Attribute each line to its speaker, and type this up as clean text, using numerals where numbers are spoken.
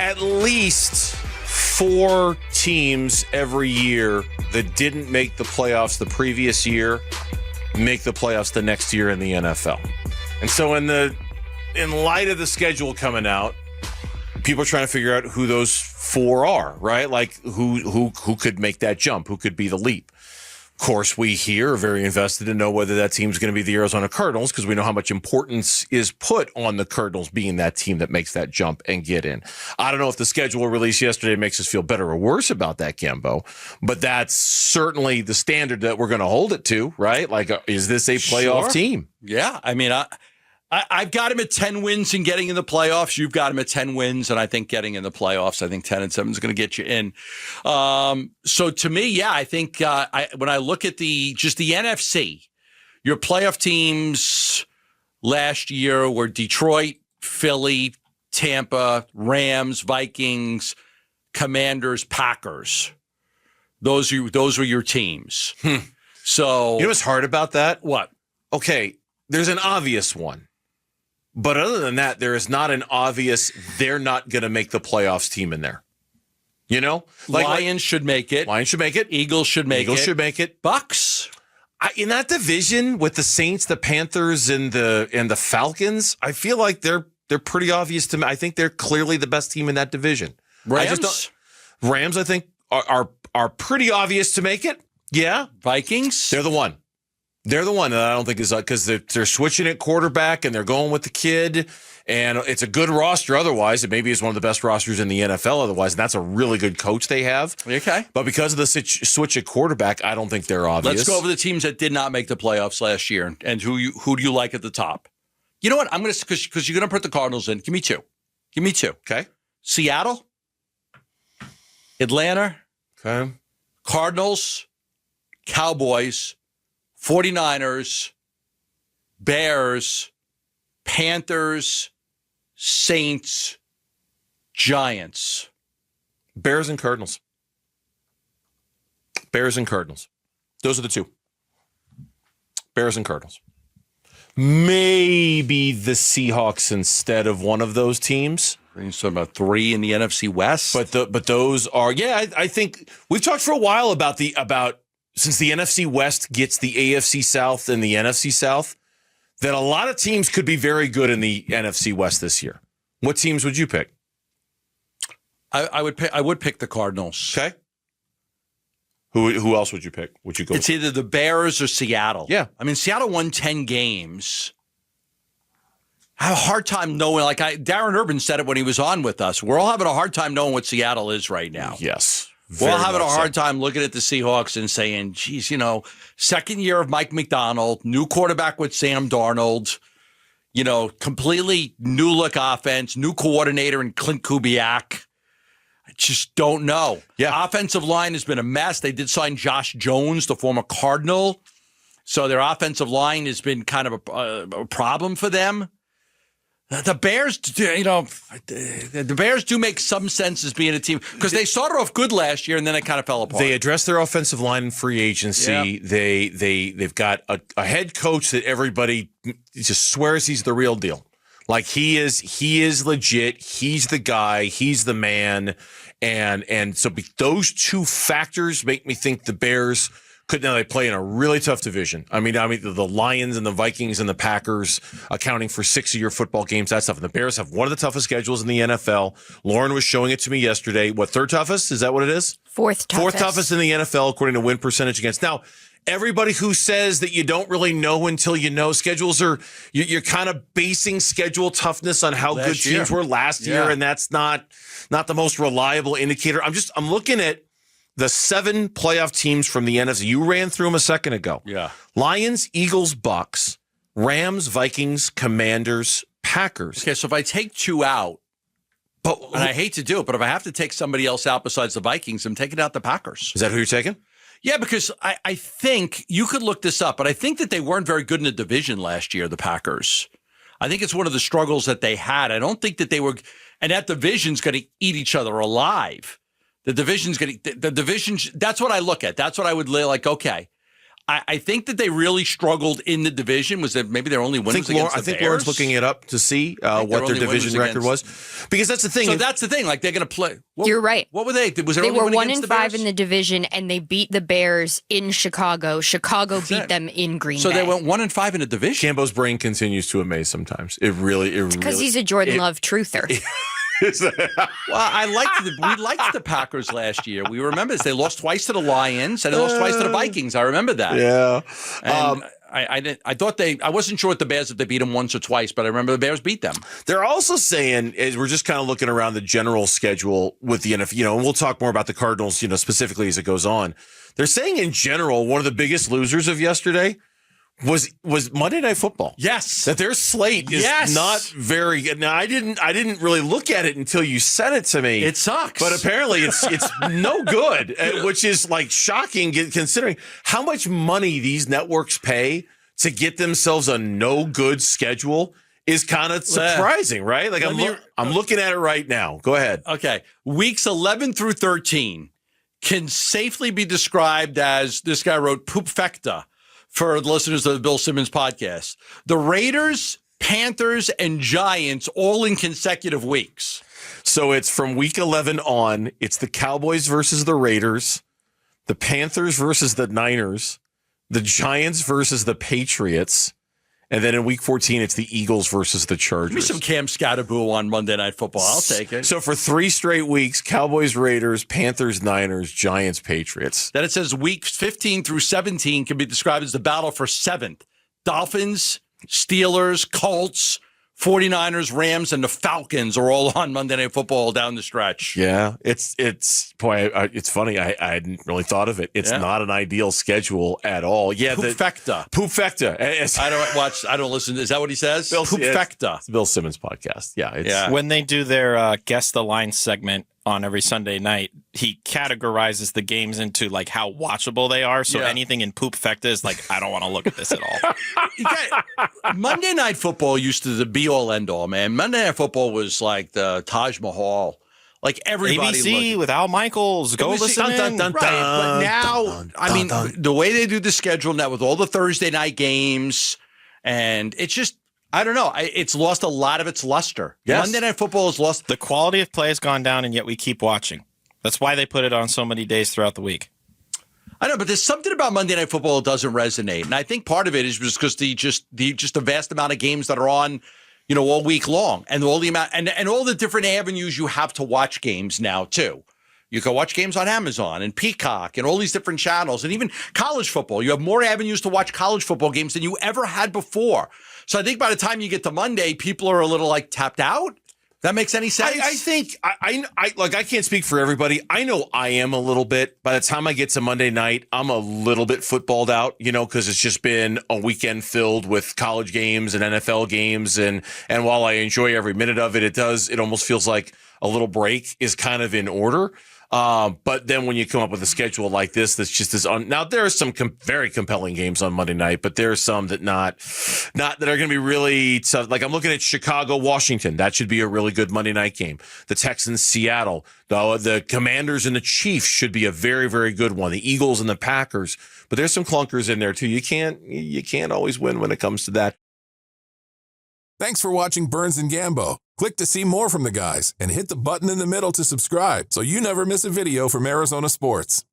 Speaker 1: at least 4 teams every year that didn't make the playoffs the previous year make the playoffs the next year in the NFL. And so in light of the schedule coming out, people are trying to figure out who those 4 are, right? Like who could make that jump, who could be the leap. Of course, we here are very invested to know whether that team's going to be the Arizona Cardinals because we know how much importance is put on the Cardinals being that team that makes that jump and get in. I don't know if the schedule released yesterday makes us feel better or worse about that, Gambo, but that's certainly the standard that we're going to hold it to, right? Like, is this a playoff team?
Speaker 2: Yeah. I mean, I've got him at 10 wins and getting in the playoffs. You've got him at 10 wins, and I think getting in the playoffs, I think 10-7 is going to get you in. So to me, yeah, I think when I look at the NFC, your playoff teams last year were Detroit, Philly, Tampa, Rams, Vikings, Commanders, Packers. Those were your teams. So
Speaker 1: you know what's hard about that?
Speaker 2: What?
Speaker 1: Okay, there's an obvious one. But other than that, there is not an obvious they're not going to make the playoffs team in there. You know?
Speaker 2: Lions should make it.
Speaker 1: Lions should make it.
Speaker 2: Eagles should make it.
Speaker 1: Eagles should make it.
Speaker 2: Bucks.
Speaker 1: In that division with the Saints, the Panthers, and the Falcons, I feel like they're pretty obvious to me. I think they're clearly the best team in that division. Rams, I think, are pretty obvious to make it. Yeah.
Speaker 2: Vikings.
Speaker 1: They're the one. They're the one that I don't think is because they're switching at quarterback and they're going with the kid, and it's a good roster. Otherwise, it maybe is one of the best rosters in the NFL. Otherwise, and that's a really good coach they have.
Speaker 2: Okay,
Speaker 1: but because of the switch at quarterback, I don't think they're obvious.
Speaker 2: Let's go over the teams that did not make the playoffs last year, and who do you like at the top? You know what? I'm going to because you're going to put the Cardinals in. Give me two.
Speaker 1: Okay.
Speaker 2: Seattle, Atlanta,
Speaker 1: okay,
Speaker 2: Cardinals, Cowboys, 49ers, Bears, Panthers, Saints, Giants.
Speaker 1: Bears and Cardinals. Bears and Cardinals. Those are the two. Bears and Cardinals. Maybe the Seahawks instead of one of those teams.
Speaker 2: You're talking about 3 in the NFC West.
Speaker 1: But those are, I think we've talked for a while about since the NFC West gets the AFC South and the NFC South, that a lot of teams could be very good in the NFC West this year. What teams would you pick?
Speaker 2: I would pick the Cardinals.
Speaker 1: Okay. Who else would you pick? Would you go?
Speaker 2: It's either the Bears or Seattle.
Speaker 1: Yeah.
Speaker 2: I mean, Seattle won 10 games. I have a hard time knowing. Darren Urban said it when he was on with us. We're all having a hard time knowing what Seattle is right now.
Speaker 1: Yes.
Speaker 2: We're all having a hard time looking at the Seahawks and saying, geez, second year of Mike McDonald, new quarterback with Sam Darnold, completely new look offense, new coordinator in Clint Kubiak. I just don't know.
Speaker 1: Yeah.
Speaker 2: Offensive line has been a mess. They did sign Josh Jones, the former Cardinal. So their offensive line has been kind of a problem for them. The Bears, the Bears do make some sense as being a team because they started off good last year and then it kind of fell apart.
Speaker 1: They addressed their offensive line in free agency. Yeah. They've got a head coach that everybody just swears he's the real deal. Like he is legit. He's the guy. He's the man. And so those two factors make me think the Bears they play in a really tough division. I mean, the Lions and the Vikings and the Packers accounting for 6 of your football games, that stuff. And the Bears have one of the toughest schedules in the NFL. Lauren was showing it to me yesterday. What, third toughest? Is that what it is?
Speaker 3: Fourth toughest.
Speaker 1: Fourth toughest in the NFL, according to win percentage against. Now, everybody who says that you don't really know until you know, schedules are, you're kind of basing schedule toughness on how good teams were last year, and that's not the most reliable indicator. I'm looking at the 7 playoff teams from the NFC. You ran through them a second ago.
Speaker 2: Yeah.
Speaker 1: Lions, Eagles, Bucks, Rams, Vikings, Commanders, Packers.
Speaker 2: Okay, so if I take 2 out, and I hate to do it, but if I have to take somebody else out besides the Vikings, I'm taking out the Packers.
Speaker 1: Is that who you're taking?
Speaker 2: Yeah, because I think, you could look this up, but I think that they weren't very good in the division last year, the Packers. I think it's one of the struggles that they had. I don't think that they were, and that division's going to eat each other alive. The division, that's what I look at. That's what I would like, okay. I think that they really struggled in the division. Was that maybe their only win was against the
Speaker 1: I think
Speaker 2: Bears?
Speaker 1: Lauren's looking it up to see what their division record was. Because that's the thing.
Speaker 2: So that's the thing. Like, they're going to play.
Speaker 3: You're right.
Speaker 2: What were they? Was there
Speaker 3: They
Speaker 2: only
Speaker 3: were
Speaker 2: one
Speaker 3: 1-5 in the division, and they beat the Bears in Chicago. Chicago beat them in Green Bay.
Speaker 2: So they went 1-5 in the division.
Speaker 1: Gambo's brain continues to amaze sometimes.
Speaker 3: Because he's a Jordan Love truther.
Speaker 2: Well, we liked the Packers last year. We remember this. They lost twice to the Lions and they lost twice to the Vikings. I remember that.
Speaker 1: Yeah.
Speaker 2: And I wasn't sure with the Bears if they beat them once or twice, but I remember the Bears beat them.
Speaker 1: They're also saying, as we're just kind of looking around the general schedule with the NFL, and we'll talk more about the Cardinals, specifically as it goes on. They're saying in general, one of the biggest losers of yesterday was Monday Night Football.
Speaker 2: Yes.
Speaker 1: That their slate is not very good. Now, I didn't really look at it until you sent it to me.
Speaker 2: It sucks.
Speaker 1: But apparently it's no good, which is like shocking considering how much money these networks pay to get themselves a no good schedule is kind of surprising, right? Like I'm looking at it right now. Go ahead.
Speaker 2: Okay. Weeks 11 through 13 can safely be described as, this guy wrote, poopfecta. For the listeners of the Bill Simmons podcast, the Raiders, Panthers, and Giants all in consecutive weeks.
Speaker 1: So it's from week 11 on. It's the Cowboys versus the Raiders, the Panthers versus the Niners, the Giants versus the Patriots, and then in week 14, it's the Eagles versus the Chargers.
Speaker 2: Give me some Cam Scatterboo on Monday Night Football. I'll take it.
Speaker 1: So for 3 straight weeks, Cowboys, Raiders, Panthers, Niners, Giants, Patriots.
Speaker 2: Then it says weeks 15 through 17 can be described as the battle for 7th. Dolphins, Steelers, Colts, 49ers, Rams, and the Falcons are all on Monday Night Football down the stretch.
Speaker 1: Yeah, it's funny. I hadn't really thought of it. It's not an ideal schedule at all. Yeah,
Speaker 2: Poopfecta.
Speaker 1: Poopfecta.
Speaker 2: I don't listen. Is that what he says? Poopfecta.
Speaker 1: It's Bill Simmons podcast. Yeah.
Speaker 4: When they do their Guess the Line segment on every Sunday night, he categorizes the games into like how watchable they are. So anything in poopfecta is like, I don't want to look at this at all.
Speaker 2: Monday Night Football used to the be all end all, man. Monday Night Football was like the Taj Mahal. Like everybody
Speaker 4: ABC with Al Michaels. Go listen in.
Speaker 2: Right, but now, the way they do the schedule now with all the Thursday night games, and it's just, I don't know. It's lost a lot of its luster. Yes. Monday Night Football has lost.
Speaker 4: The quality of play has gone down, and yet we keep watching. That's why they put it on so many days throughout the week.
Speaker 2: I know, but there's something about Monday Night Football that doesn't resonate. And I think part of it is because the vast amount of games that are on, all week long, and all the amount and all the different avenues you have to watch games now, too. You can watch games on Amazon and Peacock and all these different channels, and even college football. You have more avenues to watch college football games than you ever had before. So I think by the time you get to Monday, people are a little like tapped out. That makes any sense?
Speaker 1: I think I can't speak for everybody. I know I am a little bit. By the time I get to Monday night, I'm a little bit footballed out, because it's just been a weekend filled with college games and NFL games. And while I enjoy every minute of it, it almost feels like a little break is kind of in order. But then when you come up with a schedule like this, that's just now there are some very compelling games on Monday night, but there are some that not that are going to be really tough. Like I'm looking at Chicago, Washington. That should be a really good Monday night game. The Texans, Seattle, the Commanders and the Chiefs should be a very, very good one. The Eagles and the Packers, but there's some clunkers in there too. You can't always win when it comes to that.
Speaker 5: Thanks for watching Burns and Gambo. Click to see more from the guys and hit the button in the middle to subscribe so you never miss a video from Arizona sports.